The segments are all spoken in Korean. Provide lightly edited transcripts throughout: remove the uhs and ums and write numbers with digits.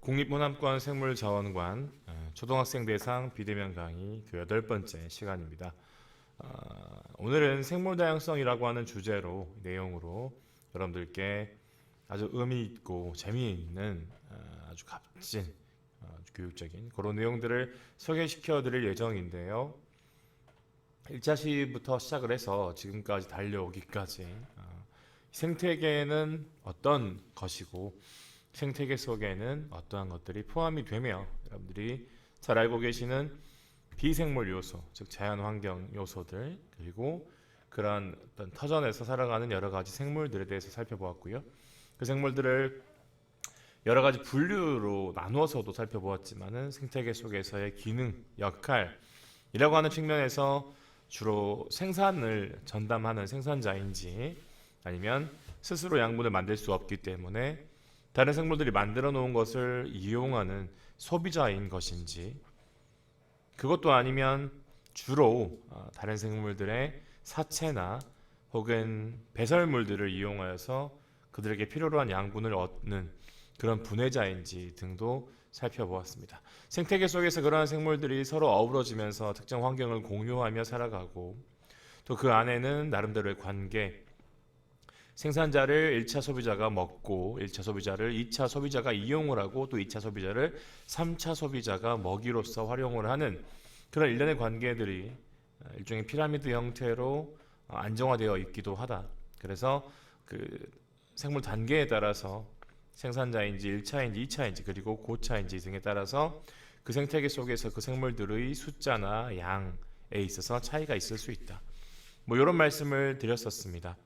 국립문암관 생물자원관 초등학생 대상 비대면 강의 그 8번째 시간입니다. 오늘은 생물 다양성이라고 하는 주제로 내용으로 여러분들께 아주 의미 있고 재미있는 아주 값진 교육적인 그런 내용들을 소개시켜 드릴 예정인데요. 1차 시부터 시작을 해서 지금까지 달려오기까지 생태계는 어떤 것이고 생태계 속에는 어떠한 것들이 포함이 되며 여러분들이 잘 알고 계시는 비생물 요소, 즉 자연환경 요소들, 그리고 그러한 어떤 터전에서 살아가는 여러 가지 생물들에 대해서 살펴보았고요. 그 생물들을 여러 가지 분류로 나누어서도 살펴보았지만은 생태계 속에서의 기능, 역할이라고 하는 측면에서 주로 생산을 전담하는 생산자인지 아니면 스스로 양분을 만들 수 없기 때문에 다른 생물들이 만들어 놓은 것을 이용하는 소비자인 것인지, 그것도 아니면 주로 다른 생물들의 사체나 혹은 배설물들을 이용하여서 그들에게 필요로 한 양분을 얻는 그런 분해자인지 등도 살펴보았습니다. 생태계 속에서 그러한 생물들이 서로 어우러지면서 특정 환경을 공유하며 살아가고, 또 그 안에는 나름대로의 관계, 생산자를 1차 소비자가 먹고 1차 소비자를 2차 소비자가 이용을 하고 또 2차 소비자를 3차 소비자가 먹이로서 활용을 하는 그런 일련의 관계들이 일종의 피라미드 형태로 안정화되어 있기도 하다. 그래서 그 생물 단계에 따라서 생산자인지 1차인지 2차인지 그리고 고차인지 등에 따라서 그 생태계 속에서 그 생물들의 숫자나 양에 있어서 차이가 있을 수 있다. 뭐 이런 말씀을 드렸었습니다.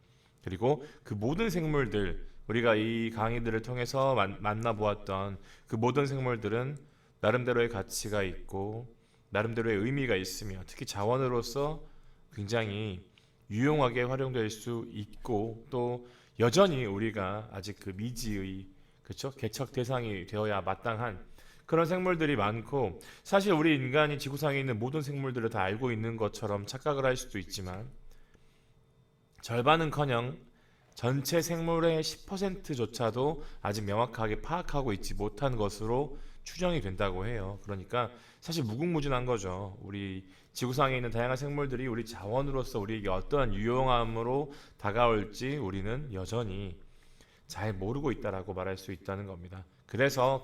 그리고 그 모든 생물들, 우리가 이 강의들을 통해서 만나보았던 그 모든 생물들은 나름대로의 가치가 있고 나름대로의 의미가 있으며 특히 자원으로서 굉장히 유용하게 활용될 수 있고, 또 여전히 우리가 아직 그 미지의, 그렇죠, 개척 대상이 되어야 마땅한 그런 생물들이 많고, 사실 우리 인간이 지구상에 있는 모든 생물들을 다 알고 있는 것처럼 착각을 할 수도 있지만 절반은커녕 전체 생물의 10%조차도 아직 명확하게 파악하고 있지 못한 것으로 추정이 된다고 해요. 그러니까 사실 무궁무진한 거죠. 우리 지구상에 있는 다양한 생물들이 우리 자원으로서 우리에게 어떠한 유용함으로 다가올지 우리는 여전히 잘 모르고 있다라고 말할 수 있다는 겁니다. 그래서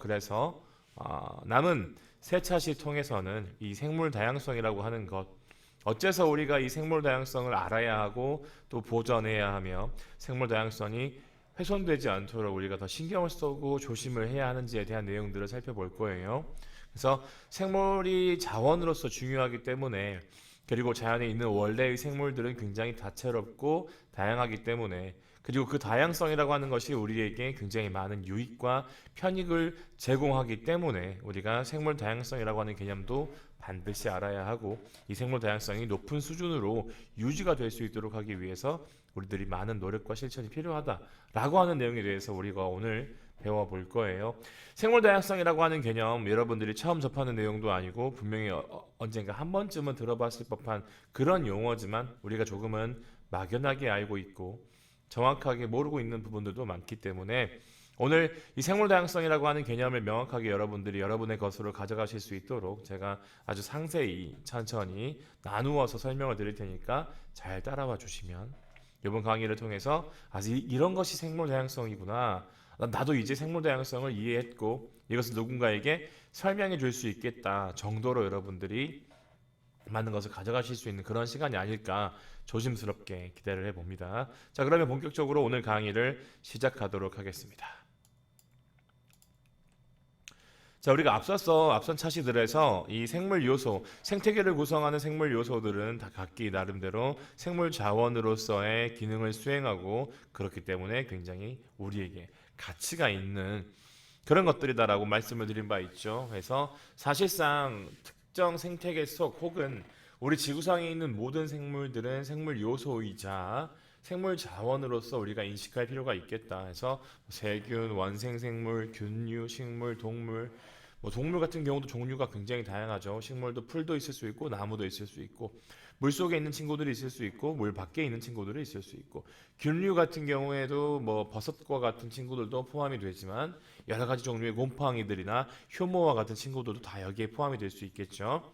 남은 세 차시 통해서는 이 생물 다양성이라고 하는 것, 어째서 우리가 이 생물 다양성을 알아야 하고 또 보존해야 하며 생물 다양성이 훼손되지 않도록 우리가 더 신경을 쓰고 조심을 해야 하는지에 대한 내용들을 살펴볼 거예요. 그래서 생물이 자원으로서 중요하기 때문에, 그리고 자연에 있는 원래의 생물들은 굉장히 다채롭고 다양하기 때문에, 그리고 그 다양성이라고 하는 것이 우리에게 굉장히 많은 유익과 편익을 제공하기 때문에 우리가 생물 다양성이라고 하는 개념도 반드시 알아야 하고, 이 생물 다양성이 높은 수준으로 유지가 될 수 있도록 하기 위해서 우리들이 많은 노력과 실천이 필요하다라고 하는 내용에 대해서 우리가 오늘 배워볼 거예요. 생물 다양성이라고 하는 개념, 여러분들이 처음 접하는 내용도 아니고 분명히 언젠가 한 번쯤은 들어봤을 법한 그런 용어지만 우리가 조금은 막연하게 알고 있고 정확하게 모르고 있는 부분들도 많기 때문에 오늘 이 생물 다양성이라고 하는 개념을 명확하게 여러분들이 여러분의 것으로 가져가실 수 있도록 제가 아주 상세히 천천히 나누어서 설명을 드릴 테니까 잘 따라와 주시면 이번 강의를 통해서 이런 것이 생물 다양성이구나, 나도 이제 생물 다양성을 이해했고 이것을 누군가에게 설명해 줄 수 있겠다 정도로 여러분들이 많은 것을 가져가실 수 있는 그런 시간이 아닐까 조심스럽게 기대를 해봅니다. 자, 그러면 본격적으로 오늘 강의를 시작하도록 하겠습니다. 자, 우리가 앞선 차시들에서 이 생물 요소, 생태계를 구성하는 생물 요소들은 다 각기 나름대로 생물 자원으로서의 기능을 수행하고 그렇기 때문에 굉장히 우리에게 가치가 있는 그런 것들이다라고 말씀을 드린 바 있죠. 그래서 사실상 특정 생태계 속 혹은 우리 지구상에 있는 모든 생물들은 생물 요소이자 생물 자원으로서 우리가 인식할 필요가 있겠다 해서 세균, 원생생물, 균류, 식물, 동물 뭐 동물 같은 경우도 종류가 굉장히 다양하죠. 식물도 풀도 있을 수 있고 나무도 있을 수 있고 물 속에 있는 친구들이 있을 수 있고 물 밖에 있는 친구들이 있을 수 있고 균류 같은 경우에도 뭐 버섯과 같은 친구들도 포함이 되지만 여러 가지 종류의 곰팡이들이나 효모와 같은 친구들도 다 여기에 포함이 될 수 있겠죠.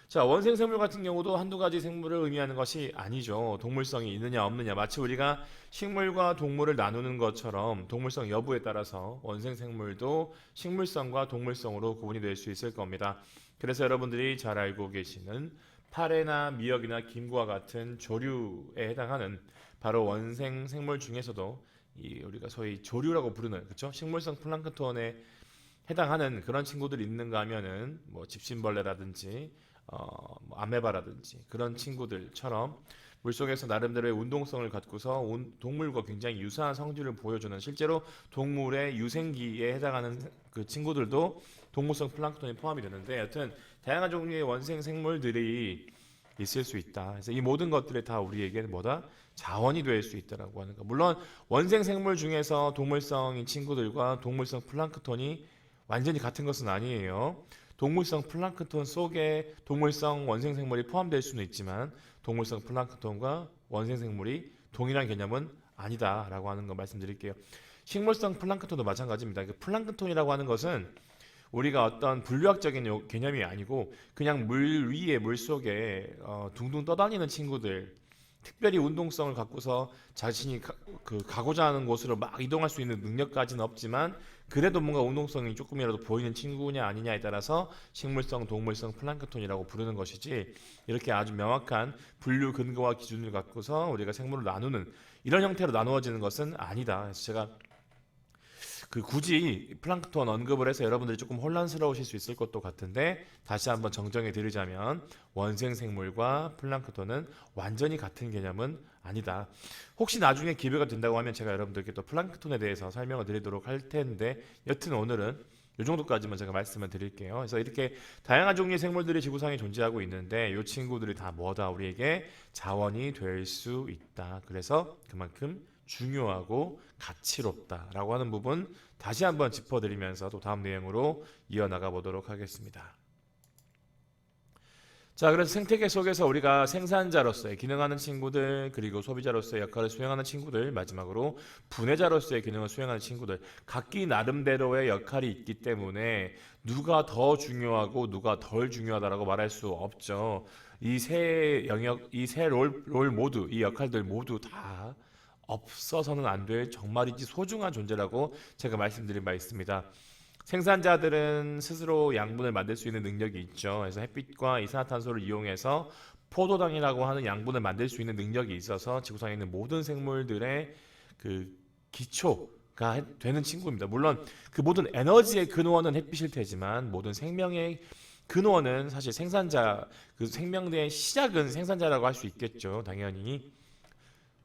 자, 원생 생물 같은 경우도 한두 가지 생물을 의미하는 것이 아니죠. 동물성이 있느냐 없느냐. 마치 우리가 식물과 동물을 나누는 것처럼 동물성 여부에 따라서 원생 생물도 식물성과 동물성으로 구분이 될 수 있을 겁니다. 그래서 여러분들이 잘 알고 계시는 파래나 미역이나 김과 같은 조류에 해당하는 바로 원생 생물 중에서도 이 우리가 소위 조류라고 부르는 그렇죠? 식물성 플랑크톤에 해당하는 그런 친구들이 있는가 하면은 뭐 집신벌레라든지 뭐 아메바라든지 그런 친구들처럼 물속에서 나름대로의 운동성을 갖고서 동물과 굉장히 유사한 성질을 보여주는 실제로 동물의 유생기에 해당하는 그 친구들도 동물성 플랑크톤에 포함이 되는데 여튼 다양한 종류의 원생 생물들이 있을 수 있다. 그래서 이 모든 것들이 다 우리에게는 뭐다? 자원이 될 수 있다라고 하는 거. 물론 원생 생물 중에서 동물성인 친구들과 동물성 플랑크톤이 완전히 같은 것은 아니에요. 동물성 플랑크톤 속에 동물성 원생 생물이 포함될 수는 있지만 동물성 플랑크톤과 원생 생물이 동일한 개념은 아니다라고 하는 거 말씀드릴게요. 식물성 플랑크톤도 마찬가지입니다. 그 플랑크톤이라고 하는 것은 우리가 어떤 분류학적인 개념이 아니고 그냥 물 위에 물 속에 둥둥 떠다니는 친구들, 특별히 운동성을 갖고서 자신이 가고자 하는 곳으로 막 이동할 수 있는 능력까지는 없지만 그래도 뭔가 운동성이 조금이라도 보이는 친구냐 아니냐에 따라서 식물성, 동물성 플랑크톤이라고 부르는 것이지 이렇게 아주 명확한 분류 근거와 기준을 갖고서 우리가 생물을 나누는 이런 형태로 나누어지는 것은 아니다. 그래서 제가 굳이 플랑크톤 언급을 해서 여러분들이 조금 혼란스러우실 수 있을 것도 같은데 다시 한번 정정해 드리자면 원생 생물과 플랑크톤은 완전히 같은 개념은 아니다. 혹시 나중에 기회가 된다고 하면 제가 여러분들께 또 플랑크톤에 대해서 설명을 드리도록 할 텐데 여튼 오늘은 이 정도까지만 제가 말씀을 드릴게요. 그래서 이렇게 다양한 종류의 생물들이 지구상에 존재하고 있는데 이 친구들이 다 뭐다? 우리에게 자원이 될 수 있다. 그래서 그만큼 중요하고 가치롭다라고 하는 부분 다시 한번 짚어드리면서 또 다음 내용으로 이어나가 보도록 하겠습니다. 자, 그래서 생태계 속에서 우리가 생산자로서의 기능하는 친구들 그리고 소비자로서의 역할을 수행하는 친구들 마지막으로 분해자로서의 기능을 수행하는 친구들 각기 나름대로의 역할이 있기 때문에 누가 더 중요하고 누가 덜 중요하다라고 말할 수 없죠. 이 세 영역, 이 세 롤 모두 이 역할들 모두 다 없어서는 안 될 정말이지 소중한 존재라고 제가 말씀드린 바 있습니다. 생산자들은 스스로 양분을 만들 수 있는 능력이 있죠. 그래서 햇빛과 이산화탄소를 이용해서 포도당이라고 하는 양분을 만들 수 있는 능력이 있어서 지구상에 있는 모든 생물들의 그 기초가 되는 친구입니다. 물론 그 모든 에너지의 근원은 햇빛일 테지만 모든 생명의 근원은 사실 생산자, 그 생명의 시작은 생산자라고 할 수 있겠죠. 당연히.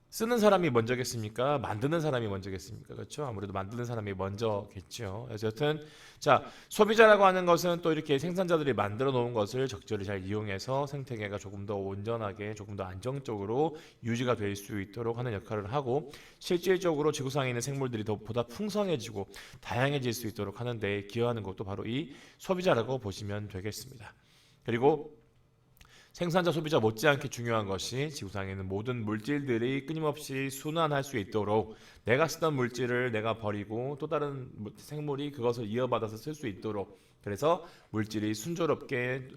쓰는 사람이 먼저겠습니까? 만드는 사람이 먼저겠습니까? 그렇죠? 아무래도 만드는 사람이 먼저겠죠. 그래서 여튼 자 소비자라고 하는 것은 또 이렇게 생산자들이 만들어 놓은 것을 적절히 잘 이용해서 생태계가 조금 더 온전하게 조금 더 안정적으로 유지가 될 수 있도록 하는 역할을 하고 실질적으로 지구상에 있는 생물들이 더 보다 풍성해지고 다양해질 수 있도록 하는 데 기여하는 것도 바로 이 소비자라고 보시면 되겠습니다. 그리고 생산자 소비자 못지않게 중요한 것이 지구상에 있는 모든 물질들이 끊임없이 순환할 수 있도록 내가 쓰던 물질을 내가 버리고 또 다른 생물이 그것을 이어받아서 쓸 수 있도록 그래서 물질이 순조롭게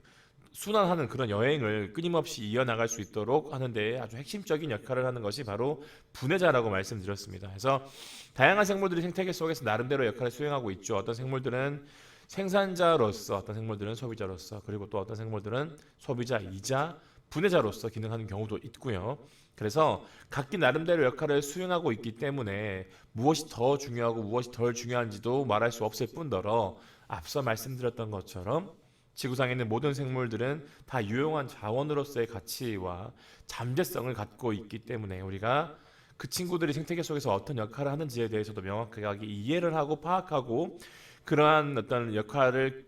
순환하는 그런 여행을 끊임없이 이어나갈 수 있도록 하는 데 아주 핵심적인 역할을 하는 것이 바로 분해자라고 말씀드렸습니다. 그래서 다양한 생물들이 생태계 속에서 나름대로 역할을 수행하고 있죠. 어떤 생물들은 생산자로서 어떤 생물들은 소비자로서 그리고 또 어떤 생물들은 소비자이자 분해자로서 기능하는 경우도 있고요. 그래서 각기 나름대로 역할을 수행하고 있기 때문에 무엇이 더 중요하고 무엇이 덜 중요한지도 말할 수 없을 뿐더러 앞서 말씀드렸던 것처럼 지구상에 있는 모든 생물들은 다 유용한 자원으로서의 가치와 잠재성을 갖고 있기 때문에 우리가 그 친구들이 생태계 속에서 어떤 역할을 하는지에 대해서도 명확하게 이해를 하고 파악하고 그러한 어떤 역할을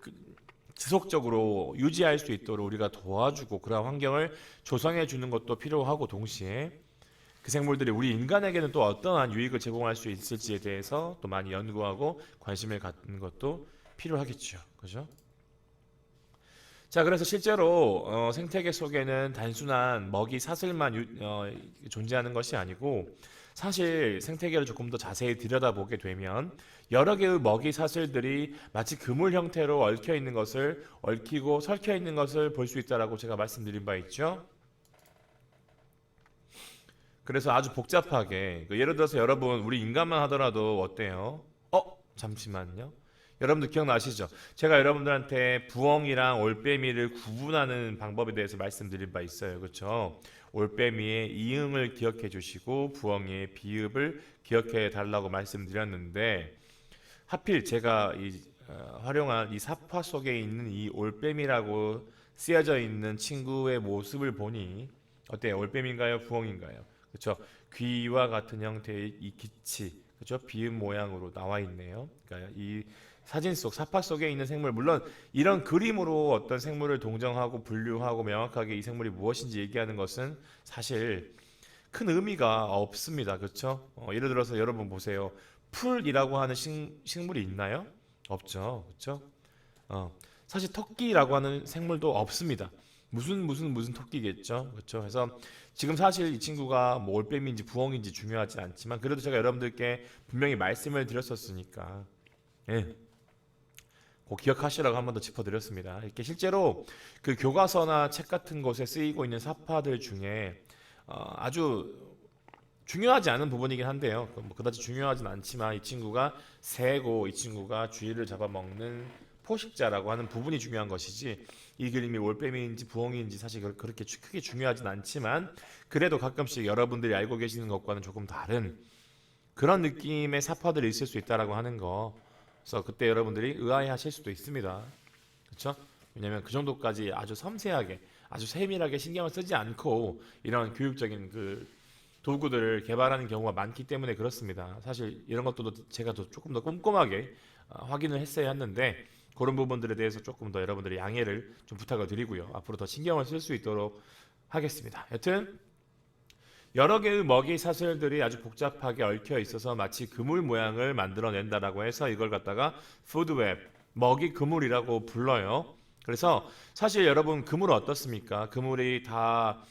지속적으로 유지할 수 있도록 우리가 도와주고 그러한 환경을 조성해 주는 것도 필요하고 동시에 그 생물들이 우리 인간에게는 또 어떠한 유익을 제공할 수 있을지에 대해서 또 많이 연구하고 관심을 갖는 것도 필요하겠죠. 그죠? 자, 그래서 실제로 생태계 속에는 단순한 먹이 사슬만 존재하는 것이 아니고 사실 생태계를 조금 더 자세히 들여다보게 되면 여러 개의 먹이 사슬들이 마치 그물 형태로 얽혀 있는 것을 얽히고 설켜 있는 것을 볼 수 있다라고 제가 말씀드린 바 있죠. 그래서 아주 복잡하게 예를 들어서 여러분 우리 인간만 하더라도 어때요? 잠시만요. 여러분들 기억나시죠? 제가 여러분들한테 부엉이랑 올빼미를 구분하는 방법에 대해서 말씀드린 바 있어요. 그렇죠? 올빼미의 이응을 기억해 주시고 부엉이의 비읍을 기억해 달라고 말씀드렸는데 하필 제가 활용한 이 사파 속에 있는 이 올빼미라고 쓰여져 있는 친구의 모습을 보니 어때요? 올빼미인가요? 부엉인가요? 그렇죠? 귀와 같은 형태의 이 기치, 그렇죠? 비읍 모양으로 나와 있네요. 그러니까 이 사진 속 사파 속에 있는 생물, 물론 이런 그림으로 어떤 생물을 동정하고 분류하고 명확하게 이 생물이 무엇인지 얘기하는 것은 사실 큰 의미가 없습니다. 그렇죠? 예를 들어서 여러분 보세요. 풀이라고 하는 식물이 있나요? 없죠. 그렇죠? 사실 토끼라고 하는 생물도 없습니다. 무슨 토끼겠죠. 그렇죠? 그래서 지금 사실 이 친구가 뭐 올빼미인지 부엉인지 중요하지 않지만 그래도 제가 여러분들께 분명히 말씀을 드렸었으니까 예. 꼭 기억하시라고 한 번 더 짚어드렸습니다. 이렇게 실제로 그 교과서나 책 같은 곳에 쓰이고 있는 사파들 중에 아주 중요하지 않은 부분이긴 한데요. 뭐 그다지 중요하진 않지만 이 친구가 새고 이 친구가 쥐를 잡아먹는 포식자라고 하는 부분이 중요한 것이지 이 그림이 올빼미인지 부엉이인지 사실 그렇게 크게 중요하진 않지만 그래도 가끔씩 여러분들이 알고 계시는 것과는 조금 다른 그런 느낌의 사파들이 있을 수 있다라고 하는 거. 그래서 그때 여러분들이 의아해하실 수도 있습니다. 그렇죠? 왜냐하면 그 정도까지 아주 섬세하게, 아주 세밀하게 신경을 쓰지 않고 이런 교육적인 그 도구들을 개발하는 경우가 많기 때문에 그렇습니다. 사실 이런 것도 제가 조금 더 꼼꼼하게 확인을 했어야 했는데 그런 부분들에 대해서 조금 더 여러분들이 양해를 좀 부탁을 드리고요. 앞으로 더 신경을 쓸 수 있도록 하겠습니다. 여튼 여러 개의 먹이 사슬들이 아주 복잡하게 얽혀 있어서 마치 그물 모양을 만들어낸다라고 해서 이걸 갖다가 푸드웹, 먹이 그물이라고 불러요. 그래서 사실 여러분 그물 어떻습니까? 그물이 다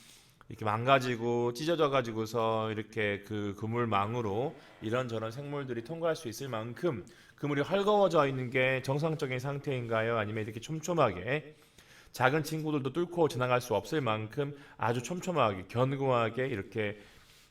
이렇게 망가지고 찢어져 가지고서 이렇게 그 그물망으로 이런저런 생물들이 통과할 수 있을 만큼 그물이 헐거워져 있는 게 정상적인 상태인가요? 아니면 이렇게 촘촘하게 작은 친구들도 뚫고 지나갈 수 없을 만큼 아주 촘촘하게 견고하게 이렇게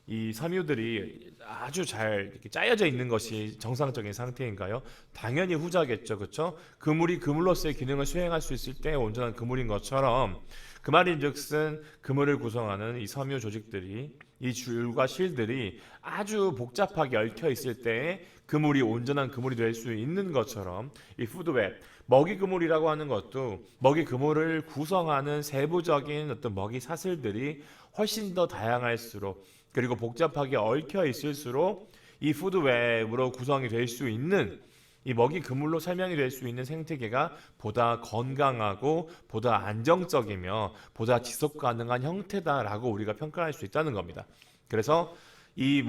이 섬유들이 아주 잘 이렇게 짜여져 있는 것이 정상적인 상태인가요? 당연히 후자겠죠, 그렇죠? 그물이 그물로서의 기능을 수행할 수 있을 때 온전한 그물인 것처럼 그 말인즉슨 그물을 구성하는 이 섬유 조직들이 이 줄과 실들이 아주 복잡하게 얽혀 있을 때 그물이 온전한 그물이 될 수 있는 것처럼 이 푸드웹 먹이 그물이라고 하는 것도 먹이 그물을 구성하는 세부적인 어떤 먹이 사슬들이 훨씬 더 다양할수록 그리고 복잡하게 얽혀 있을수록 이 푸드웹으로 구성이 될 수 있는 이 먹이 그물로 설명이 될 수 있는 생태계가 보다 건강하고 보다 안정적이며 보다 지속 가능한 형태다라고 우리가 평가할 수 있다는 겁니다. 그래서 이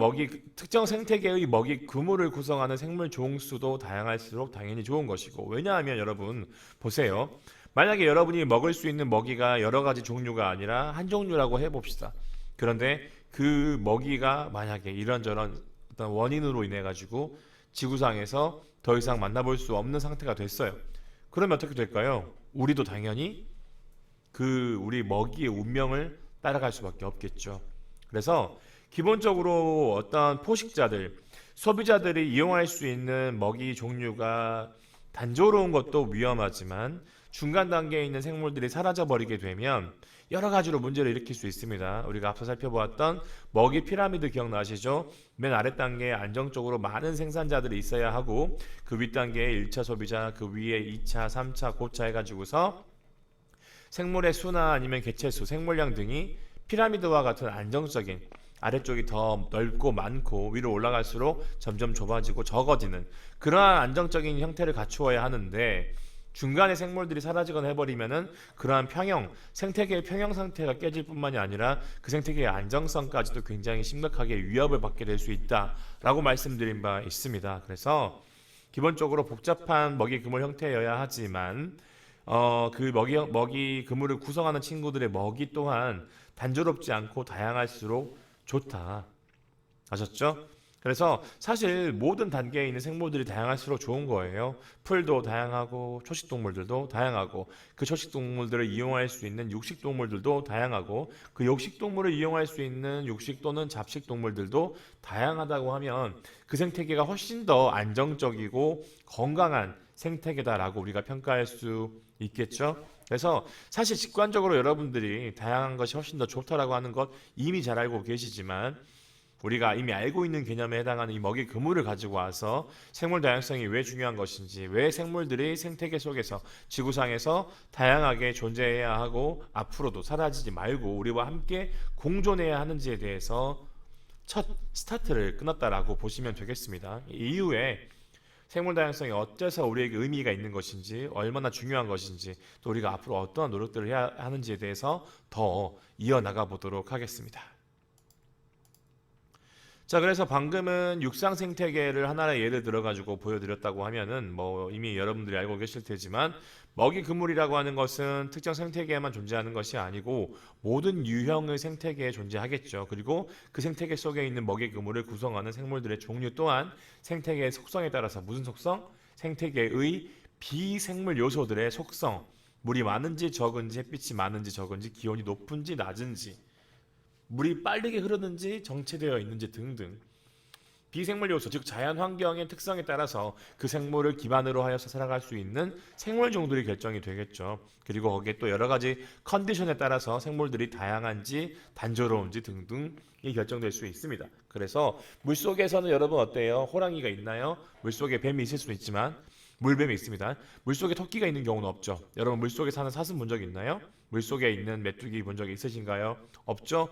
특정 생태계의 먹이 그물을 구성하는 생물 종수도 다양할수록 당연히 좋은 것이고 왜냐하면 여러분 보세요. 만약에 여러분이 먹을 수 있는 먹이가 여러 가지 종류가 아니라 한 종류라고 해봅시다. 그런데 그 먹이가 만약에 이런저런 어떤 원인으로 인해 가지고 지구상에서 더 이상 만나볼 수 없는 상태가 됐어요. 그러면 어떻게 될까요? 우리도 당연히 우리 먹이의 운명을 따라갈 수밖에 없겠죠. 그래서 기본적으로 어떤 포식자들, 소비자들이 이용할 수 있는 먹이 종류가 단조로운 것도 위험하지만 중간 단계에 있는 생물들이 사라져버리게 되면 여러 가지로 문제를 일으킬 수 있습니다. 우리가 앞서 살펴보았던 먹이 피라미드 기억나시죠? 맨 아래 단계에 안정적으로 많은 생산자들이 있어야 하고 그 윗 단계에 1차 소비자, 그 위에 2차, 3차, 고차 해가지고서 생물의 수나 아니면 개체수, 생물량 등이 피라미드와 같은 안정적인 아래쪽이 더 넓고 많고 위로 올라갈수록 점점 좁아지고 적어지는 그러한 안정적인 형태를 갖추어야 하는데 중간에 생물들이 사라지거나 해버리면은 그러한 생태계의 평형 상태가 깨질 뿐만이 아니라 그 생태계의 안정성까지도 굉장히 심각하게 위협을 받게 될 수 있다라고 말씀드린 바 있습니다. 그래서 기본적으로 복잡한 먹이 그물 형태여야 하지만 그 먹이 그물을 구성하는 친구들의 먹이 또한 단조롭지 않고 다양할수록 좋다. 아셨죠? 그래서 사실 모든 단계에 있는 생물들이 다양할수록 좋은 거예요. 풀도 다양하고 초식동물들도 다양하고 그 초식동물들을 이용할 수 있는 육식동물들도 다양하고 그 육식동물을 이용할 수 있는 육식 또는 잡식동물들도 다양하다고 하면 그 생태계가 훨씬 더 안정적이고 건강한 생태계다라고 우리가 평가할 수 있겠죠. 그래서 사실 직관적으로 여러분들이 다양한 것이 훨씬 더 좋다라고 하는 것 이미 잘 알고 계시지만 우리가 이미 알고 있는 개념에 해당하는 이 먹이 그물을 가지고 와서 생물 다양성이 왜 중요한 것인지, 왜 생물들이 생태계 속에서 지구상에서 다양하게 존재해야 하고 앞으로도 사라지지 말고 우리와 함께 공존해야 하는지에 대해서 첫 스타트를 끊었다라고 보시면 되겠습니다. 이후에 생물 다양성이 어째서 우리에게 의미가 있는 것인지, 얼마나 중요한 것인지, 또 우리가 앞으로 어떠한 노력들을 해야 하는지에 대해서 더 이어나가 보도록 하겠습니다. 자, 그래서 방금은 육상 생태계를 하나의 예를 들어가지고 보여드렸다고 하면은 뭐 이미 여러분들이 알고 계실 테지만 먹이 그물이라고 하는 것은 특정 생태계에만 존재하는 것이 아니고 모든 유형의 생태계에 존재하겠죠. 그리고 그 생태계 속에 있는 먹이 그물을 구성하는 생물들의 종류 또한 생태계의 속성에 따라서 무슨 속성? 생태계의 비생물 요소들의 속성. 물이 많은지 적은지, 햇빛이 많은지 적은지, 기온이 높은지 낮은지, 물이 빠르게 흐르는지 정체되어 있는지 등등 비생물 요소, 즉 자연 환경의 특성에 따라서 그 생물을 기반으로 하여서 살아갈 수 있는 생물 종들이 결정이 되겠죠. 그리고 거기에 또 여러 가지 컨디션에 따라서 생물들이 다양한지 단조로운지 등등이 결정될 수 있습니다. 그래서 물속에서는 여러분 어때요? 호랑이가 있나요? 물속에 뱀이 있을 수는 있지만 물뱀이 있습니다. 물속에 토끼가 있는 경우는 없죠. 여러분 물속에 사는 사슴 본 적 있나요? 물속에 있는 메뚜기 본 적이 있으신가요? 없죠?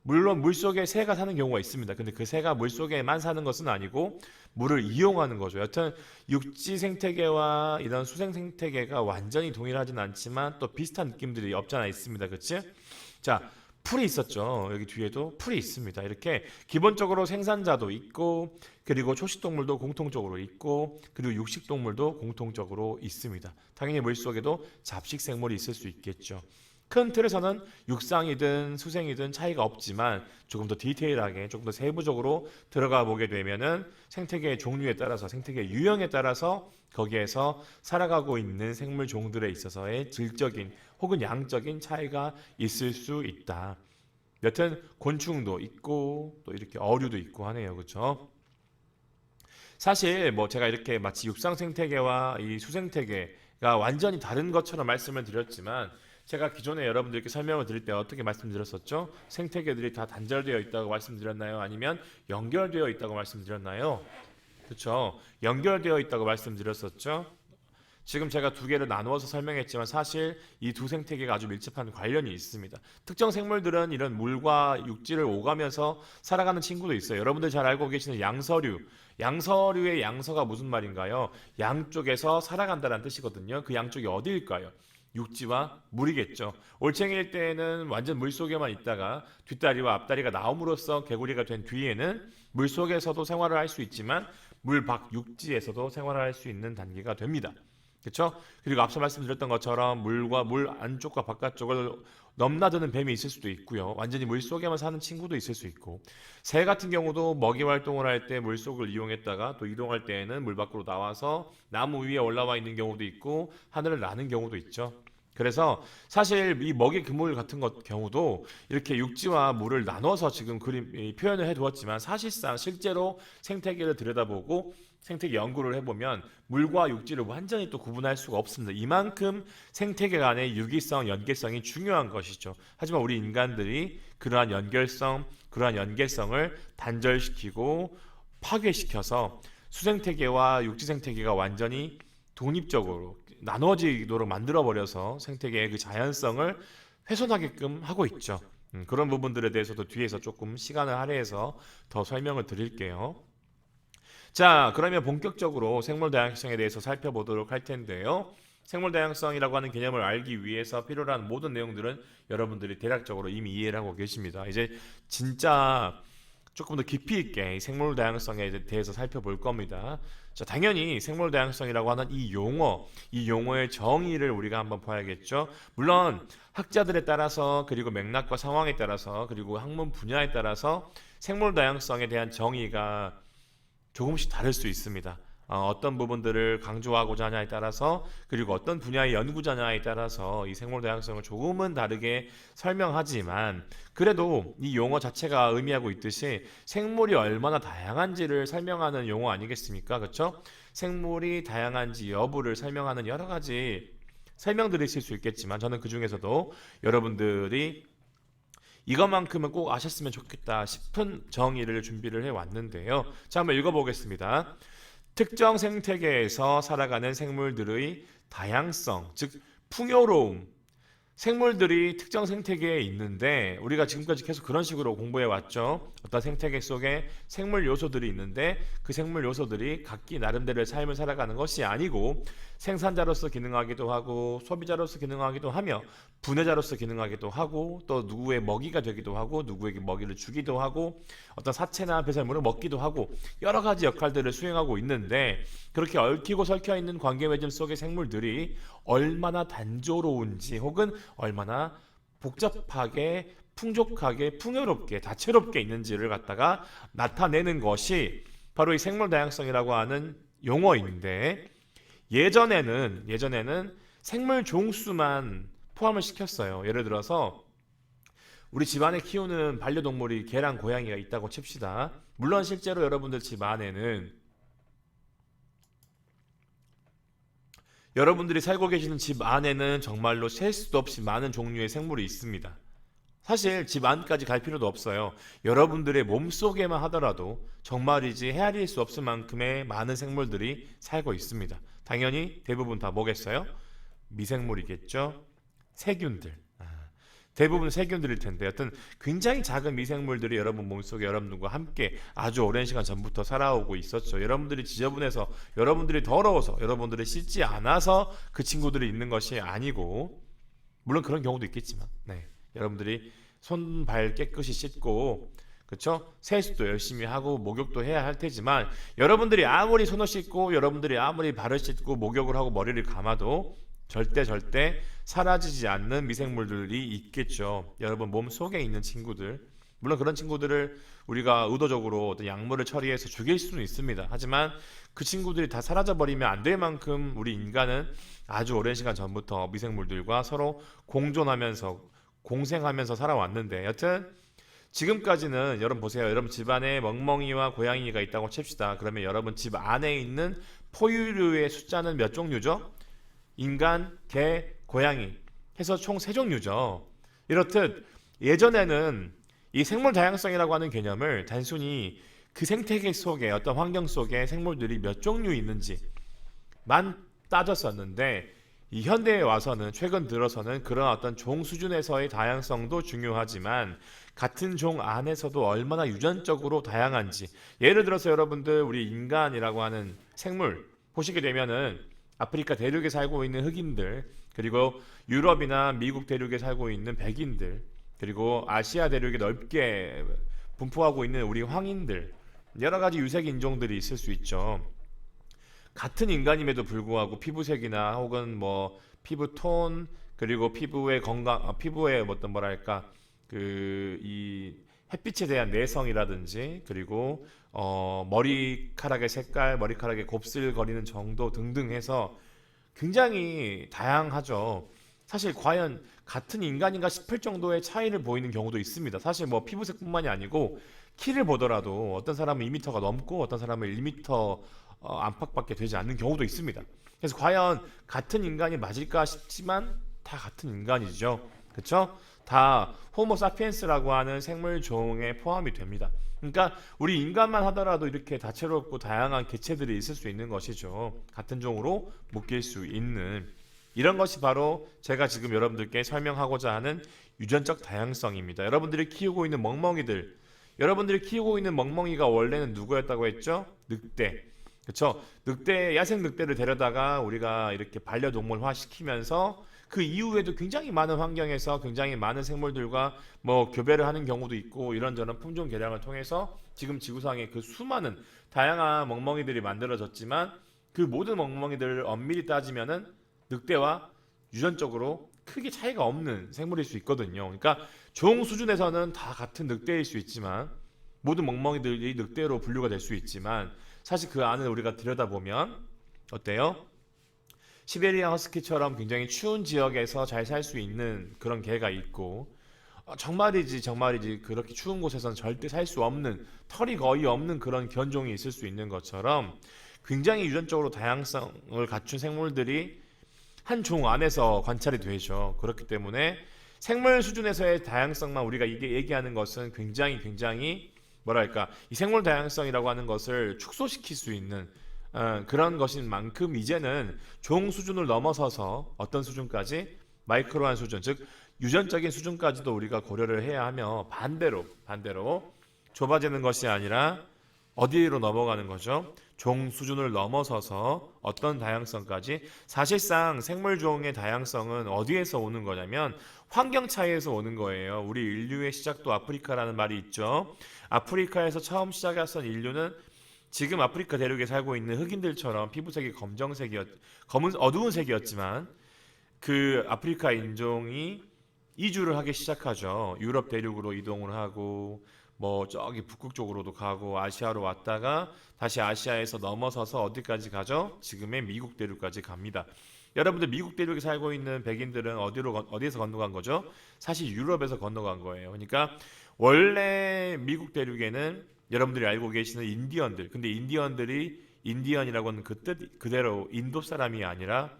물론 물속에 새가 사는 경우가 있습니다. 근데 그 새가 물속에만 사는 것은 아니고 물을 이용하는 거죠. 여튼 육지 생태계와 이런 수생 생태계가 완전히 동일하진 않지만 또 비슷한 느낌들이 없지 않아 있습니다. 그치? 자, 풀이 있었죠. 여기 뒤에도 풀이 있습니다. 이렇게 기본적으로 생산자도 있고 그리고 초식동물도 공통적으로 있고 그리고 육식동물도 공통적으로 있습니다. 당연히 물속에도 잡식생물이 있을 수 있겠죠. 큰 틀에서는 육상이든 수생이든 차이가 없지만 조금 더 디테일하게 조금 더 세부적으로 들어가 보게 되면은 생태계의 종류에 따라서 생태계 유형에 따라서 거기에서 살아가고 있는 생물 종들에 있어서의 질적인 혹은 양적인 차이가 있을 수 있다. 여튼 곤충도 있고 또 이렇게 어류도 있고 하네요. 그렇죠? 사실 뭐 제가 이렇게 마치 육상 생태계와 이 수생태계가 완전히 다른 것처럼 말씀을 드렸지만 제가 기존에 여러분들께 설명을 드릴 때 어떻게 말씀드렸었죠? 생태계들이 다 단절되어 있다고 말씀드렸나요? 아니면 연결되어 있다고 말씀드렸나요? 그렇죠. 연결되어 있다고 말씀드렸었죠. 지금 제가 두 개를 나누어서 설명했지만 사실 이 두 생태계가 아주 밀접한 관련이 있습니다. 특정 생물들은 이런 물과 육지를 오가면서 살아가는 친구도 있어요. 여러분들 잘 알고 계시는 양서류. 양서류의 양서가 무슨 말인가요? 양쪽에서 살아간다는 뜻이거든요. 그 양쪽이 어디일까요? 육지와 물이겠죠. 올챙이일 때에는 완전 물속에만 있다가 뒷다리와 앞다리가 나옴으로써 개구리가 된 뒤에는 물속에서도 생활을 할 수 있지만 물 밖 육지에서도 생활을 할 수 있는 단계가 됩니다. 그렇죠? 그리고 앞서 말씀드렸던 것처럼 물과 물 안쪽과 바깥쪽을 넘나드는 뱀이 있을 수도 있고요. 완전히 물속에만 사는 친구도 있을 수 있고 새 같은 경우도 먹이 활동을 할 때 물속을 이용했다가 또 이동할 때에는 물 밖으로 나와서 나무 위에 올라와 있는 경우도 있고 하늘을 나는 경우도 있죠. 그래서 사실 이 먹이 그물 같은 경우도 이렇게 육지와 물을 나눠서 지금 표현을 해두었지만 사실상 실제로 생태계를 들여다보고 생태계 연구를 해보면 물과 육지를 완전히 또 구분할 수가 없습니다. 이만큼 생태계 간의 유기성, 연계성이 중요한 것이죠. 하지만 우리 인간들이 그러한 그러한 연계성을 단절시키고 파괴시켜서 수생태계와 육지생태계가 완전히 독립적으로 나눠지도록 만들어버려서 생태계의 그 자연성을 훼손하게끔 하고 있죠. 그런 부분들에 대해서도 뒤에서 조금 시간을 할애해서 더 설명을 드릴게요. 자, 그러면 본격적으로 생물 다양성에 대해서 살펴보도록 할 텐데요. 생물 다양성이라고 하는 개념을 알기 위해서 필요한 모든 내용들은 여러분들이 대략적으로 이미 이해를 하고 계십니다. 이제 진짜 조금 더 깊이 있게 이 생물 다양성에 대해서 살펴볼 겁니다. 자, 당연히 생물 다양성이라고 하는 이 용어의 정의를 우리가 한번 봐야겠죠. 물론 학자들에 따라서 그리고 맥락과 상황에 따라서 그리고 학문 분야에 따라서 생물 다양성에 대한 정의가 조금씩 다를 수 있습니다. 어떤 부분들을 강조하고자 하냐에 따라서 그리고 어떤 분야의 연구자냐에 따라서 이 생물 다양성을 조금은 다르게 설명하지만 그래도 이 용어 자체가 의미하고 있듯이 생물이 얼마나 다양한지를 설명하는 용어 아니겠습니까? 그렇죠? 생물이 다양한지 여부를 설명하는 여러 가지 설명들이 있을 수 있겠지만 저는 그 중에서도 여러분들이 이것만큼은 꼭 아셨으면 좋겠다 싶은 정의를 준비를 해왔는데요. 자, 한번 읽어보겠습니다. 특정 생태계에서 살아가는 생물들의 다양성, 즉 풍요로움. 생물들이 특정 생태계에 있는데 우리가 지금까지 계속 그런 식으로 공부해 왔죠. 어떤 생태계 속에 생물 요소들이 있는데 그 생물 요소들이 각기 나름대로의 삶을 살아가는 것이 아니고 생산자로서 기능하기도 하고 소비자로서 기능하기도 하며 분해자로서 기능하기도 하고 또 누구의 먹이가 되기도 하고 누구에게 먹이를 주기도 하고 어떤 사체나 배설물을 먹기도 하고 여러 가지 역할들을 수행하고 있는데 그렇게 얽히고 설켜 있는 관계 맺음 속의 생물들이 얼마나 단조로운지 혹은 얼마나 복잡하게 풍족하게 풍요롭게 다채롭게 있는지를 갖다가 나타내는 것이 바로 이 생물 다양성이라고 하는 용어인데 예전에는 생물 종수만 포함을 시켰어요. 예를 들어서 우리 집안에 키우는 반려동물이 개랑 고양이가 있다고 칩시다. 물론 실제로 여러분들 집 안에는 여러분들이 살고 계시는 집 안에는 정말로 셀 수도 없이 많은 종류의 생물이 있습니다. 사실 집 안까지 갈 필요도 없어요. 여러분들의 몸속에만 하더라도 정말이지 헤아릴 수 없을 만큼의 많은 생물들이 살고 있습니다. 당연히 대부분 다 뭐겠어요? 미생물이겠죠? 세균들. 대부분 세균들일 텐데 어떤 굉장히 작은 미생물들이 여러분 몸속에 여러분들과 함께 아주 오랜 시간 전부터 살아오고 있었죠. 여러분들이 지저분해서 여러분들이 더러워서 여러분들이 씻지 않아서 그 친구들이 있는 것이 아니고 물론 그런 경우도 있겠지만 여러분들이 손발 깨끗이 씻고 그렇죠? 세수도 열심히 하고 목욕도 해야 할 테지만 여러분들이 아무리 손을 씻고 여러분들이 아무리 발을 씻고 목욕을 하고 머리를 감아도 절대 사라지지 않는 미생물들이 있겠죠. 여러분 몸 속에 있는 친구들. 물론 그런 친구들을 우리가 의도적으로 어떤 약물을 처리해서 죽일 수는 있습니다. 하지만 그 친구들이 다 사라져버리면 안 될 만큼 우리 인간은 아주 오랜 시간 전부터 미생물들과 서로 공존하면서 공생하면서 살아왔는데 여튼 지금까지는 여러분 보세요. 여러분 집안에 멍멍이와 고양이가 있다고 칩시다. 그러면 여러분 집 안에 있는 포유류의 숫자는 몇 종류죠? 인간, 개, 고양이 해서 총 3종류죠. 이렇듯 예전에는 이 생물 다양성이라고 하는 개념을 단순히 그 생태계 속에 어떤 환경 속에 생물들이 몇 종류 있는지만 따졌었는데 이 현대에 와서는 최근 들어서는 그런 어떤 종 수준에서의 다양성도 중요하지만 같은 종 안에서도 얼마나 유전적으로 다양한지 예를 들어서 여러분들 우리 인간이라고 하는 생물 보시게 되면은 아프리카 대륙에 살고 있는 흑인들 그리고 유럽이나 미국 대륙에 살고 있는 백인들 그리고 아시아 대륙에 넓게 분포하고 있는 우리 황인들 여러 가지 유색 인종들이 있을 수 있죠. 같은 인간임에도 불구하고 피부색이나 혹은 뭐 피부 톤 그리고 피부의 건강 피부의 어떤 뭐랄까 그 이 햇빛에 대한 내성이라든지 그리고 머리카락의 색깔, 머리카락의 곱슬거리는 정도 등등 해서 굉장히 다양하죠. 사실 과연 같은 인간인가 싶을 정도의 차이를 보이는 경우도 있습니다. 사실 뭐 피부색뿐만이 아니고 키를 보더라도 어떤 사람은 2m가 넘고 어떤 사람은 1m 안팎밖에 되지 않는 경우도 있습니다. 그래서 과연 같은 인간이 맞을까 싶지만 다 같은 인간이죠. 그렇죠? 다 호모 사피엔스라고 하는 생물 종에 포함이 됩니다. 그러니까 우리 인간만 하더라도 이렇게 다채롭고 다양한 개체들이 있을 수 있는 것이죠. 같은 종으로 묶일 수 있는 이런 것이 바로 제가 지금 여러분들께 설명하고자 하는 유전적 다양성입니다. 여러분들이 키우고 있는 멍멍이들 여러분들이 키우고 있는 멍멍이가 원래는 누구였다고 했죠? 늑대. 그렇죠? 늑대 야생 늑대를 데려다가 우리가 이렇게 반려동물화 시키면서 그 이후에도 굉장히 많은 환경에서 굉장히 많은 생물들과 뭐 교배를 하는 경우도 있고 이런저런 품종 개량을 통해서 지금 지구상에 그 수많은 다양한 멍멍이들이 만들어졌지만 그 모든 멍멍이들을 엄밀히 따지면은 늑대와 유전적으로 크게 차이가 없는 생물일 수 있거든요. 그러니까 종 수준에서는 다 같은 늑대일 수 있지만 모든 멍멍이들이 늑대로 분류가 될 수 있지만 사실 그 안을 우리가 들여다보면 어때요? 시베리안 허스키처럼 굉장히 추운 지역에서 잘 살 수 있는 그런 개가 있고 정말이지 그렇게 추운 곳에서는 절대 살 수 없는 털이 거의 없는 그런 견종이 있을 수 있는 것처럼 굉장히 유전적으로 다양성을 갖춘 생물들이 한 종 안에서 관찰이 되죠. 그렇기 때문에 생물 수준에서의 다양성만 우리가 이게 얘기하는 것은 굉장히 뭐랄까 이 생물 다양성이라고 하는 것을 축소시킬 수 있는 그런 것인 만큼 이제는 종 수준을 넘어서서 어떤 수준까지 마이크로한 수준 즉 유전적인 수준까지도 우리가 고려를 해야 하며 반대로 좁아지는 것이 아니라 어디로 넘어가는 거죠? 종 수준을 넘어서서 어떤 다양성까지 사실상 생물종의 다양성은 어디에서 오는 거냐면 환경 차이에서 오는 거예요. 우리 인류의 시작도 아프리카라는 말이 있죠. 아프리카에서 처음 시작했던 인류는 지금 아프리카 대륙에 살고 있는 흑인들처럼 피부색이 검은 어두운 색이었지만 그 아프리카 인종이 이주를 하기 시작하죠. 유럽 대륙으로 이동을 하고 뭐 저기 북극 쪽으로도 가고 아시아로 왔다가 다시 아시아에서 넘어서서 어디까지 가죠? 지금의 미국 대륙까지 갑니다. 여러분들 미국 대륙에 살고 있는 백인들은 어디에서 건너간 거죠? 사실 유럽에서 건너간 거예요. 그러니까 원래 미국 대륙에는 여러분들이 알고 계시는 인디언들, 근데 인디언이라고 하는 그 뜻 그대로 인도 사람이 아니라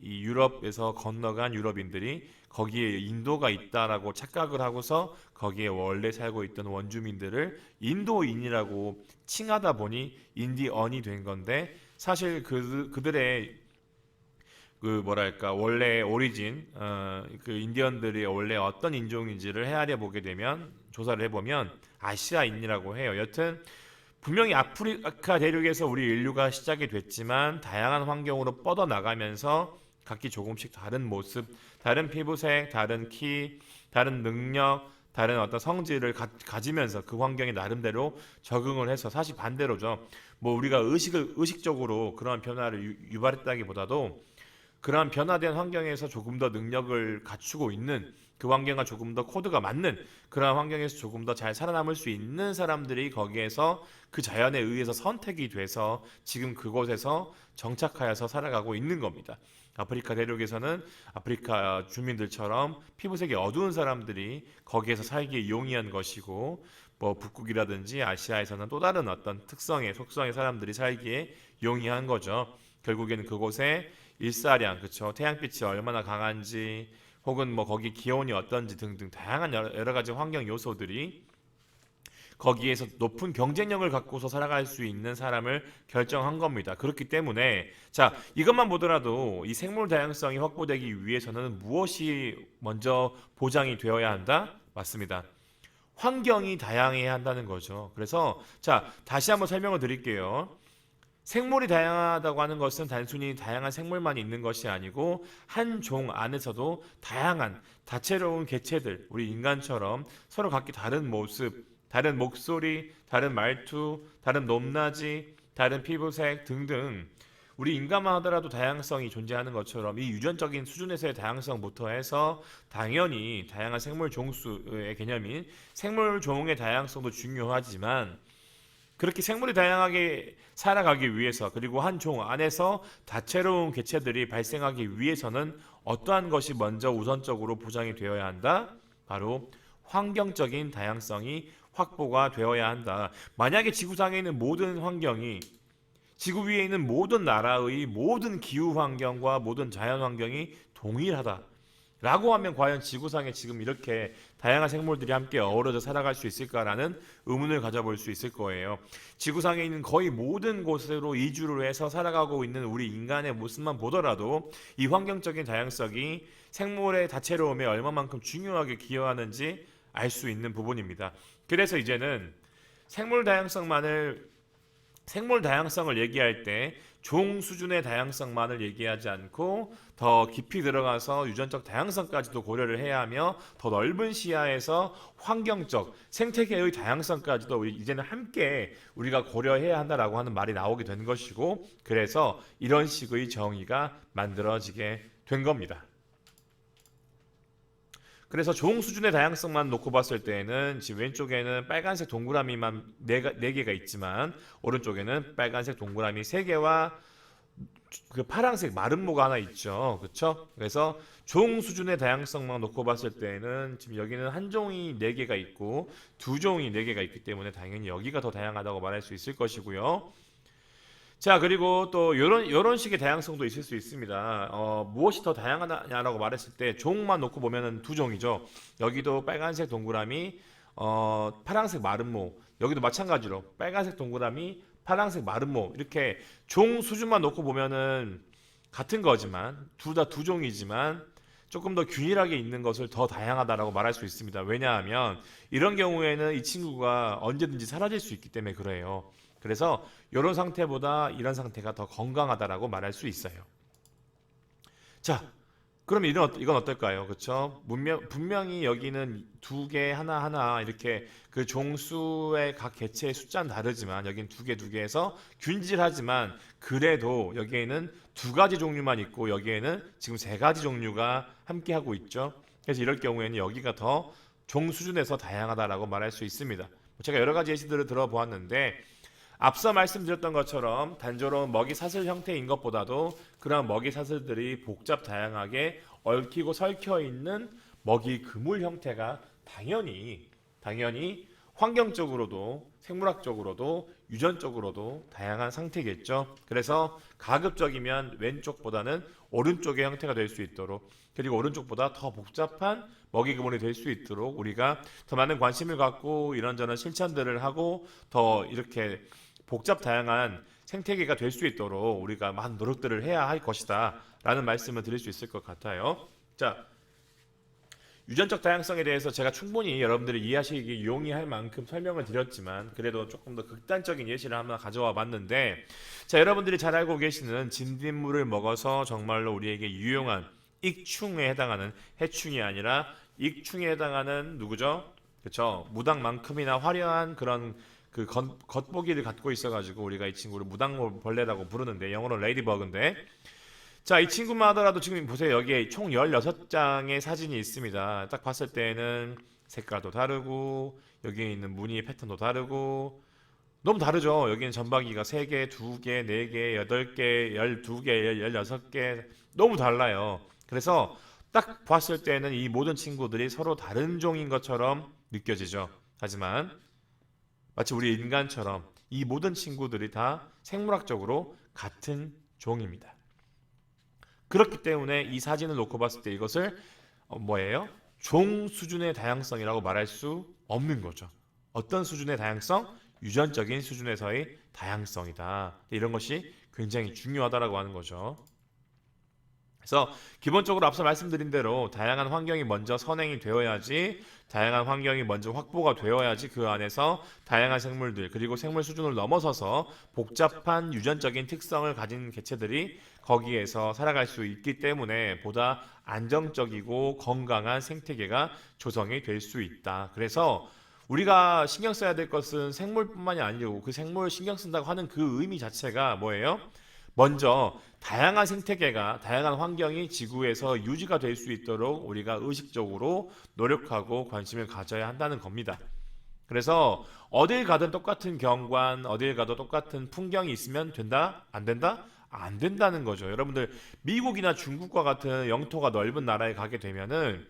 이 유럽에서 건너간 유럽인들이 거기에 인도가 있다라고 착각을 하고서 거기에 원래 살고 있던 원주민들을 인도인이라고 칭하다 보니 인디언이 된 건데 사실 그들의 그 뭐랄까 원래 오리진 그 인디언들이 원래 어떤 인종인지를 헤아려 보게 되면 조사를 해보면 아시아인이라고 해요. 여튼 분명히 아프리카 대륙에서 우리 인류가 시작이 됐지만 다양한 환경으로 뻗어나가면서 각기 조금씩 다른 모습, 다른 피부색, 다른 키, 다른 능력, 다른 어떤 성질을 가지면서 그 환경에 나름대로 적응을 해서 사실 반대로죠. 뭐 우리가 의식적으로 그러한 변화를 유발했다기보다도 그러한 변화된 환경에서 조금 더 능력을 갖추고 있는 그 환경과 조금 더 코드가 맞는 그러한 환경에서 조금 더 잘 살아남을 수 있는 사람들이 거기에서 그 자연에 의해서 선택이 돼서 지금 그곳에서 정착하여서 살아가고 있는 겁니다. 아프리카 대륙에서는 아프리카 주민들처럼 피부색이 어두운 사람들이 거기에서 살기에 용이한 것이고 뭐 북극이라든지 아시아에서는 또 다른 어떤 속성의 사람들이 살기에 용이한 거죠. 결국에는 그곳에 일사량, 그쵸? 태양빛이 얼마나 강한지, 혹은 뭐 거기 기온이 어떤지 등등 다양한 여러 가지 환경 요소들이 거기에서 높은 경쟁력을 갖고서 살아갈 수 있는 사람을 결정한 겁니다. 그렇기 때문에 자 이것만 보더라도 이 생물 다양성이 확보되기 위해서는 무엇이 먼저 보장이 되어야 한다? 맞습니다. 환경이 다양해야 한다는 거죠. 그래서 자 다시 한번 설명을 드릴게요. 생물이 다양하다고 하는 것은 단순히 다양한 생물만 있는 것이 아니고 한 종 안에서도 다양한 다채로운 개체들, 우리 인간처럼 서로 각기 다른 모습, 다른 목소리, 다른 말투, 다른 높낮이, 다른 피부색 등등 우리 인간만 하더라도 다양성이 존재하는 것처럼 이 유전적인 수준에서의 다양성부터 해서 당연히 다양한 생물 종수의 개념인 생물 종의 다양성도 중요하지만 그렇게 생물이 다양하게 살아가기 위해서 그리고 한 종 안에서 다채로운 개체들이 발생하기 위해서는 어떠한 것이 먼저 우선적으로 보장이 되어야 한다? 바로 환경적인 다양성이 확보가 되어야 한다. 만약에 지구상에 있는 모든 환경이 지구 위에 있는 모든 나라의 모든 기후 환경과 모든 자연 환경이 동일하다. 라고 하면 과연 지구상에 지금 이렇게 다양한 생물들이 함께 어우러져 살아갈 수 있을까라는 의문을 가져볼 수 있을 거예요. 지구상에 있는 거의 모든 곳으로 이주를 해서 살아가고 있는 우리 인간의 모습만 보더라도 이 환경적인 다양성이 생물의 다채로움에 얼마만큼 중요하게 기여하는지 알 수 있는 부분입니다. 그래서 이제는 생물 다양성을 얘기할 때 종 수준의 다양성만을 얘기하지 않고 더 깊이 들어가서 유전적 다양성까지도 고려를 해야 하며 더 넓은 시야에서 환경적 생태계의 다양성까지도 이제는 함께 우리가 고려해야 한다라고 하는 말이 나오게 된 것이고, 그래서 이런 식의 정의가 만들어지게 된 겁니다. 그래서 종 수준의 다양성만 놓고 봤을 때에는 지금 왼쪽에는 빨간색 동그라미만 4개가 있지만 오른쪽에는 빨간색 동그라미 3개와 그 파란색 마름모가 하나 있죠. 그렇죠? 그래서 종 수준의 다양성만 놓고 봤을 때에는 지금 여기는 한 종이 4개가 있고 두 종이 4개가 있기 때문에 당연히 여기가 더 다양하다고 말할 수 있을 것이고요. 자, 그리고 또 이런 식의 다양성도 있을 수 있습니다. 무엇이 더 다양하냐라고 말했을 때 종만 놓고 보면은 두 종이죠. 여기도 빨간색 동그라미, 파란색 마름모. 여기도 마찬가지로 빨간색 동그라미, 파란색 마름모. 이렇게 종 수준만 놓고 보면은 같은 거지만 둘 다 두 종이지만 조금 더 균일하게 있는 것을 더 다양하다라고 말할 수 있습니다. 왜냐하면 이런 경우에는 이 친구가 언제든지 사라질 수 있기 때문에 그래요. 그래서 이런 상태보다 이런 상태가 더 건강하다라고 말할 수 있어요. 자, 그럼 이건 어떨까요? 그렇죠? 분명히 여기는 2개 하나 이렇게 그 종수의 각 개체의 숫자는 다르지만 여기는 2개 균질하지만 그래도 여기에는 2가지 종류만 있고 여기에는 지금 3가지 종류가 함께 하고 있죠. 그래서 이럴 경우에는 여기가 더 종 수준에서 다양하다라고 말할 수 있습니다. 제가 여러 가지 예시들을 들어보았는데 앞서 말씀드렸던 것처럼 단조로운 먹이 사슬 형태인 것보다도 그런 먹이 사슬들이 복잡 다양하게 얽히고 설켜 있는 먹이 그물 형태가 당연히 환경적으로도 생물학적으로도 유전적으로도 다양한 상태겠죠. 그래서 가급적이면 왼쪽보다는 오른쪽의 형태가 될 수 있도록, 그리고 오른쪽보다 더 복잡한 먹이 그물이 될 수 있도록 우리가 더 많은 관심을 갖고 이런저런 실천들을 하고 더 이렇게 복잡 다양한 생태계가 될 수 있도록 우리가 많은 노력들을 해야 할 것이다 라는 말씀을 드릴 수 있을 것 같아요. 자, 유전적 다양성에 대해서 제가 충분히 여러분들이 이해하시기 용이할 만큼 설명을 드렸지만 그래도 조금 더 극단적인 예시를 하나 가져와 봤는데, 자, 여러분들이 잘 알고 계시는 진딧물을 먹어서 정말로 우리에게 유용한 익충에 해당하는, 해충이 아니라 익충에 해당하는 누구죠? 그렇죠? 무당만큼이나 화려한 그런 그 겉보기를 갖고 있어가지고 우리가 이 친구를 무당벌레라고 부르는데 영어로 레이디버그인데, 자, 이 친구만 하더라도 지금 보세요. 여기에 총 16장의 사진이 있습니다. 딱 봤을 때는 색깔도 다르고 여기에 있는 무늬의 패턴도 다르고 너무 다르죠. 여기는 점박이가 3개, 2개, 4개, 8개, 12개, 16개 너무 달라요. 그래서 딱 봤을 때는 이 모든 친구들이 서로 다른 종인 것처럼 느껴지죠. 하지만 마치 우리 인간처럼 이 모든 친구들이 다 생물학적으로 같은 종입니다. 그렇기 때문에 이 사진을 놓고 봤을 때 이것을 뭐예요? 종 수준의 다양성이라고 말할 수 없는 거죠. 어떤 수준의 다양성? 유전적인 수준에서의 다양성이다. 이런 것이 굉장히 중요하다라고 하는 거죠. 그래서 기본적으로 앞서 말씀드린 대로 다양한 환경이 먼저 선행이 되어야지, 다양한 환경이 먼저 확보가 되어야지 그 안에서 다양한 생물들, 그리고 생물 수준을 넘어서서 복잡한 유전적인 특성을 가진 개체들이 거기에서 살아갈 수 있기 때문에 보다 안정적이고 건강한 생태계가 조성이 될 수 있다. 그래서 우리가 신경 써야 될 것은 생물뿐만이 아니고 그 생물 신경 쓴다고 하는 그 의미 자체가 뭐예요? 먼저 다양한 생태계가, 다양한 환경이 지구에서 유지가 될 수 있도록 우리가 의식적으로 노력하고 관심을 가져야 한다는 겁니다. 그래서 어딜 가든 똑같은 경관, 어딜 가도 똑같은 풍경이 있으면 된다? 안 된다? 안 된다는 거죠. 여러분들 미국이나 중국과 같은 영토가 넓은 나라에 가게 되면은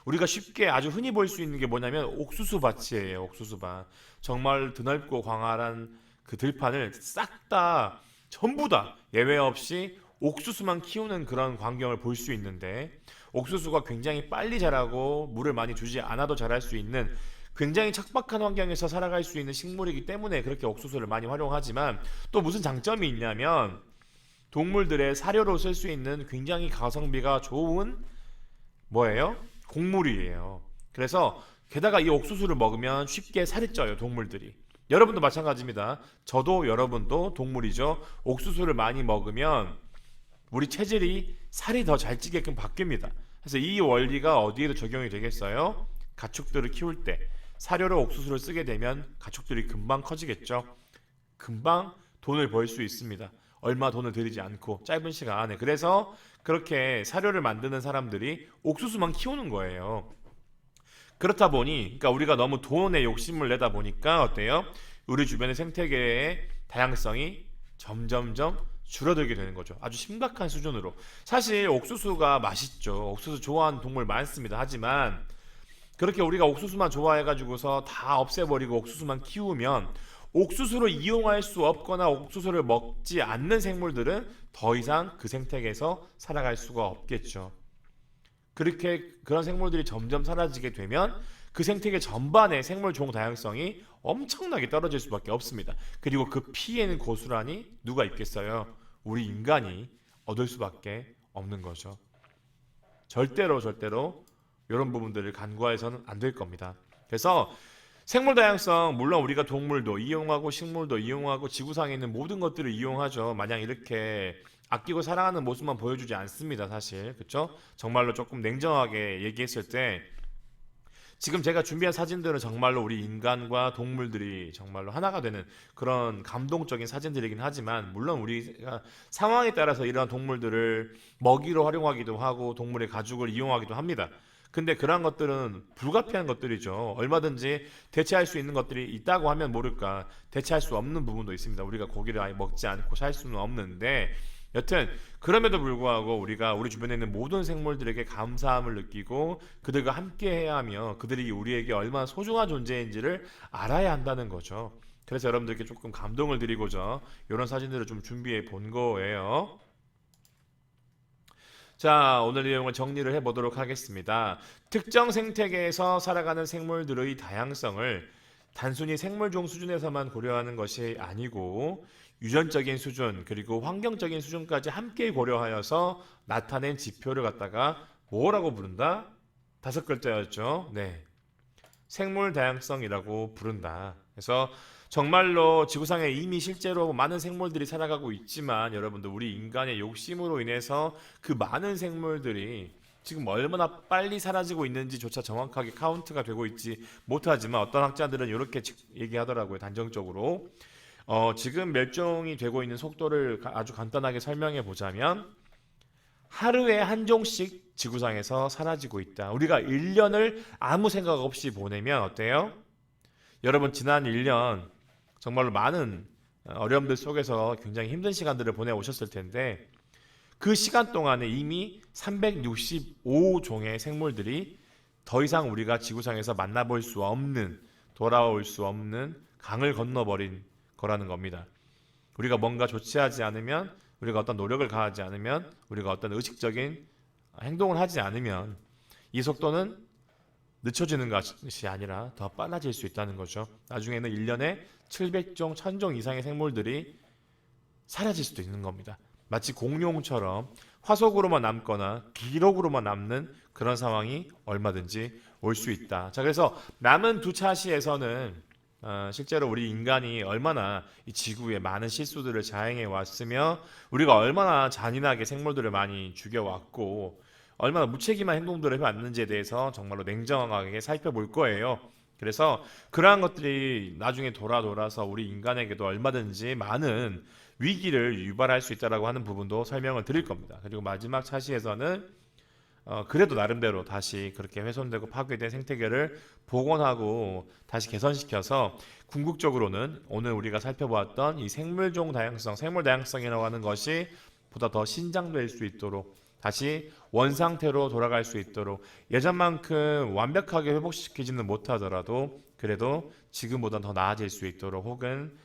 우리가 쉽게 아주 흔히 볼 수 있는 게 뭐냐면 옥수수 밭이에요. 옥수수 밭. 정말 드넓고 광활한 그 들판을 싹 다 전부 다 예외 없이 옥수수만 키우는 그런 광경을 볼 수 있는데, 옥수수가 굉장히 빨리 자라고 물을 많이 주지 않아도 자랄 수 있는 굉장히 척박한 환경에서 살아갈 수 있는 식물이기 때문에 그렇게 옥수수를 많이 활용하지만, 또 무슨 장점이 있냐면 동물들의 사료로 쓸 수 있는 굉장히 가성비가 좋은 뭐예요? 곡물이에요. 그래서 게다가 이 옥수수를 먹으면 쉽게 살이 쪄요, 동물들이. 여러분도 마찬가지입니다. 저도 여러분도 동물이죠. 옥수수를 많이 먹으면 우리 체질이 살이 더 잘 찌게끔 바뀝니다. 그래서 이 원리가 어디에도 적용이 되겠어요? 가축들을 키울 때 사료로 옥수수를 쓰게 되면 가축들이 금방 커지겠죠. 금방 돈을 벌 수 있습니다. 얼마 돈을 들이지 않고 짧은 시간 안에. 그래서 그렇게 사료를 만드는 사람들이 옥수수만 키우는 거예요. 그렇다 보니, 그러니까 우리가 너무 돈에 욕심을 내다 보니까 어때요? 우리 주변의 생태계의 다양성이 점점점 줄어들게 되는 거죠. 아주 심각한 수준으로. 사실 옥수수가 맛있죠. 옥수수 좋아하는 동물 많습니다. 하지만 그렇게 우리가 옥수수만 좋아해가지고서 다 없애버리고 옥수수만 키우면 옥수수를 이용할 수 없거나 옥수수를 먹지 않는 생물들은 더 이상 그 생태계에서 살아갈 수가 없겠죠. 그렇게 그런 생물들이 점점 사라지게 되면 그 생태계 전반의 생물 종 다양성이 엄청나게 떨어질 수밖에 없습니다. 그리고 그 피해는 고스란히 누가 입겠어요? 우리 인간이 얻을 수밖에 없는 거죠. 절대로 이런 부분들을 간과해서는 안 될 겁니다. 그래서 생물 다양성, 물론 우리가 동물도 이용하고 식물도 이용하고 지구상에 있는 모든 것들을 이용하죠. 마냥 이렇게 아끼고 사랑하는 모습만 보여주지 않습니다. 사실 그렇죠? 정말로 조금 냉정하게 얘기했을 때 지금 제가 준비한 사진들은 정말로 우리 인간과 동물들이 정말로 하나가 되는 그런 감동적인 사진들이긴 하지만, 물론 우리가 상황에 따라서 이러한 동물들을 먹이로 활용하기도 하고 동물의 가죽을 이용하기도 합니다. 근데 그러한 것들은 불가피한 것들이죠. 얼마든지 대체할 수 있는 것들이 있다고 하면 모를까, 대체할 수 없는 부분도 있습니다. 우리가 고기를 아예 먹지 않고 살 수는 없는데, 여튼 그럼에도 불구하고 우리가 우리 주변에 있는 모든 생물들에게 감사함을 느끼고 그들과 함께 해야 하며 그들이 우리에게 얼마나 소중한 존재인지를 알아야 한다는 거죠. 그래서 여러분들께 조금 감동을 드리고자 이런 사진들을 좀 준비해 본 거예요. 자, 오늘 내용을 정리를 해보도록 하겠습니다. 특정 생태계에서 살아가는 생물들의 다양성을 단순히 생물종 수준에서만 고려하는 것이 아니고 유전적인 수준 그리고 환경적인 수준까지 함께 고려하여서 나타낸 지표를 갖다가 뭐라고 부른다? 5글자였죠. 네, 생물 다양성이라고 부른다. 그래서 정말로 지구상에 이미 실제로 많은 생물들이 살아가고 있지만 여러분들 우리 인간의 욕심으로 인해서 그 많은 생물들이 지금 얼마나 빨리 사라지고 있는지조차 정확하게 카운트가 되고 있지 못하지만 어떤 학자들은 이렇게 얘기하더라고요. 단정적으로 지금 멸종이 되고 있는 속도를 아주 간단하게 설명해 보자면 하루에 한 종씩 지구상에서 사라지고 있다. 우리가 1년을 아무 생각 없이 보내면 어때요? 여러분 지난 1년 정말로 많은 어려움들 속에서 굉장히 힘든 시간들을 보내오셨을 텐데 그 시간 동안에 이미 365종의 생물들이 더 이상 우리가 지구상에서 만나볼 수 없는, 돌아올 수 없는 강을 건너버린 거라는 겁니다. 우리가 뭔가 조치하지 않으면, 우리가 어떤 노력을 가하지 않으면, 우리가 어떤 의식적인 행동을 하지 않으면 이 속도는 늦춰지는 것이 아니라 더 빨라질 수 있다는 거죠. 나중에는 1년에 700종, 1000종 이상의 생물들이 사라질 수도 있는 겁니다. 마치 공룡처럼 화석으로만 남거나 기록으로만 남는 그런 상황이 얼마든지 올 수 있다. 자, 그래서 남은 두 차시에서는 실제로 우리 인간이 얼마나 이 지구에 많은 실수들을 자행해 왔으며 우리가 얼마나 잔인하게 생물들을 많이 죽여왔고 얼마나 무책임한 행동들을 해왔는지에 대해서 정말로 냉정하게 살펴볼 거예요. 그래서 그러한 것들이 나중에 돌아서 우리 인간에게도 얼마든지 많은 위기를 유발할 수 있다라고 하는 부분도 설명을 드릴 겁니다. 그리고 마지막 차시에서는 그래도 나름대로 다시 그렇게 훼손되고 파괴된 생태계를 복원하고 다시 개선시켜서 궁극적으로는 오늘 우리가 살펴보았던 이 생물종 다양성, 생물 다양성이라고 하는 것이 보다 더 신장될 수 있도록 다시 원상태로 돌아갈 수 있도록 예전만큼 완벽하게 회복시키지는 못하더라도 그래도 지금보다 더 나아질 수 있도록 혹은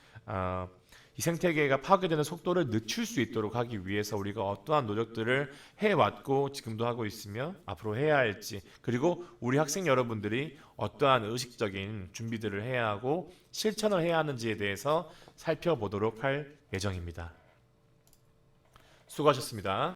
이 생태계가 파괴되는 속도를 늦출 수 있도록 하기 위해서 우리가 어떠한 노력들을 해왔고 지금도 하고 있으며 앞으로 해야 할지, 그리고 우리 학생 여러분들이 어떠한 의식적인 준비들을 해야 하고 실천을 해야 하는지에 대해서 살펴보도록 할 예정입니다. 수고하셨습니다.